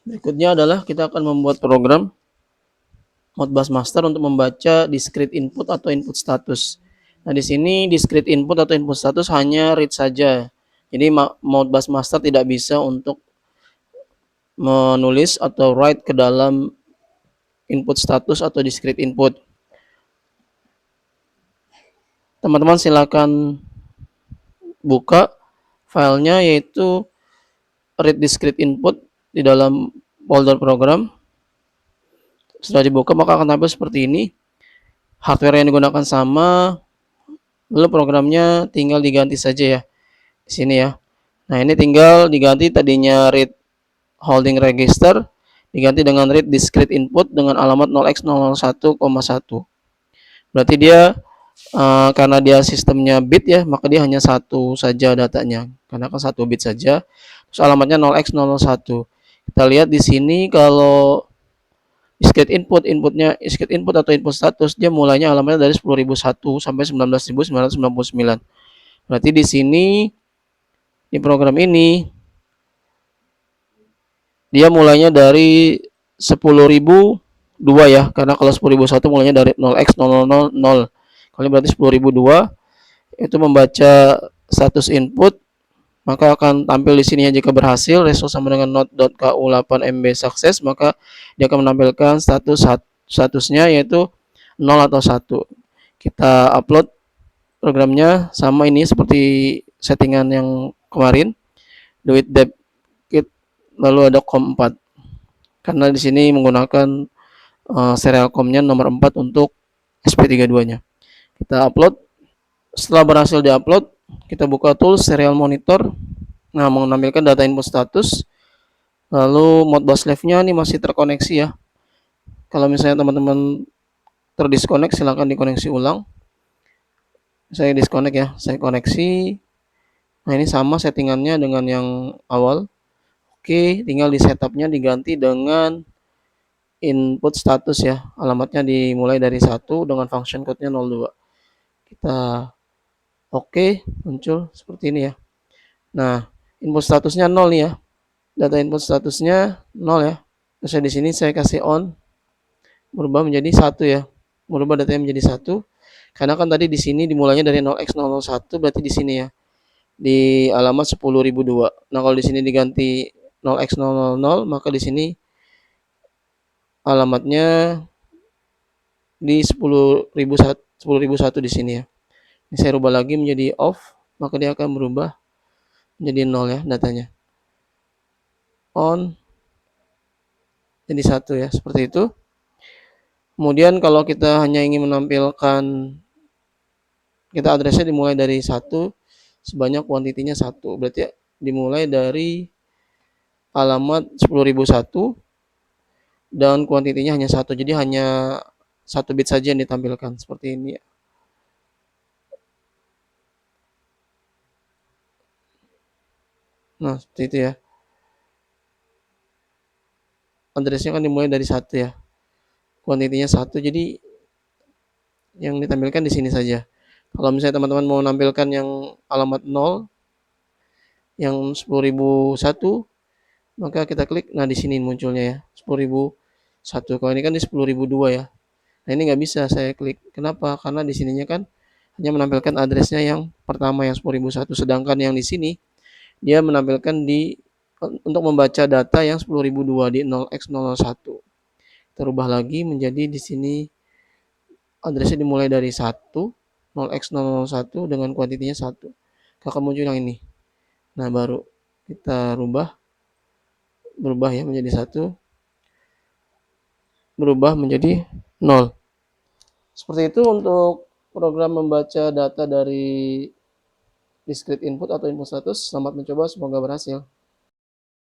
Berikutnya adalah kita akan membuat program Modbus Master untuk membaca discrete input atau input status. Nah, di sini discrete input atau input status hanya read saja. Jadi Modbus Master tidak bisa untuk menulis atau write ke dalam input status atau discrete input. Teman-teman silakan buka filenya, yaitu read discrete input di dalam folder program. Setelah dibuka maka akan tampil seperti ini. Hardware yang digunakan sama, lalu programnya tinggal diganti saja ya di sini ya. Nah, ini tinggal diganti, tadinya read holding register diganti dengan read discrete input dengan alamat 0x001,1. Berarti dia karena dia sistemnya bit ya, maka dia hanya satu saja datanya. Karena kan satu bit saja. Terus alamatnya 0x001. Kita lihat di sini kalau discrete inputnya discrete input atau input status, dia mulainya alamatnya dari 10.001 sampai 19.999. Berarti di sini di program ini dia mulainya dari 10.002 ya, karena kalau 10.001 mulainya dari 0x000. Kalau berarti 10.002 itu membaca status input, maka akan tampil di sini jika berhasil resolve sama dengan not.ku8mb sukses, maka dia akan menampilkan statusnya yaitu 0 atau 1. Kita upload programnya sama ini seperti settingan yang kemarin, do it dev kit lalu ada com4. Karena di sini menggunakan serial COM-nya nomor 4 untuk SP32-nya. Kita upload. Setelah berhasil diupload, kita buka tools serial monitor. Nah, menampilkan data input status. Lalu Modbus Live-nya ini masih terkoneksi ya. Kalau misalnya teman-teman terdisconnect, silahkan dikoneksi ulang. Saya disconnect ya, saya koneksi. Nah, ini sama settingannya dengan yang awal. Oke, tinggal di setupnya diganti dengan input status ya. Alamatnya dimulai dari 1 dengan function code-nya 02. Kita oke, muncul seperti ini ya. Nah, input statusnya 0 nih ya. Data input statusnya 0 ya. Terus di sini saya kasih on, berubah menjadi 1 ya. Merubah datanya menjadi 1. Karena kan tadi di sini dimulainya dari 0x001, berarti di sini ya. Di alamat 10.002. Nah, kalau di sini diganti 0x000, maka di sini alamatnya di 10.001 di sini ya. Ini saya rubah lagi menjadi off, maka dia akan berubah menjadi 0 ya datanya. On jadi 1 ya, seperti itu. Kemudian kalau kita hanya ingin menampilkan, kita addressnya dimulai dari 1 sebanyak kuantitinya 1. Berarti dimulai dari alamat 10.001 dan kuantitinya hanya 1. Jadi hanya 1 bit saja yang ditampilkan seperti ini ya. Nah, seperti itu ya. Addressnya kan dimulai dari 1 ya. Kuantitinya 1, jadi yang ditampilkan di sini saja. Kalau misalnya teman-teman mau menampilkan yang alamat 0, yang 10.001, maka kita klik, nah di sini munculnya ya, 10.001. Kalau ini kan di 10.002 ya. Nah, ini nggak bisa saya klik. Kenapa? Karena di sininya kan hanya menampilkan addressnya yang pertama yang 10.001, sedangkan yang di sini dia menampilkan untuk membaca data yang 10.002 di 0x001. Kita rubah lagi menjadi di sini addressnya dimulai dari 1, 0x001 dengan kuantitinya 1. Akan muncul yang ini. Nah, baru kita berubah ya menjadi 1, berubah menjadi 0. Seperti itu untuk program membaca data dari discrete input atau input status. Selamat mencoba, semoga berhasil.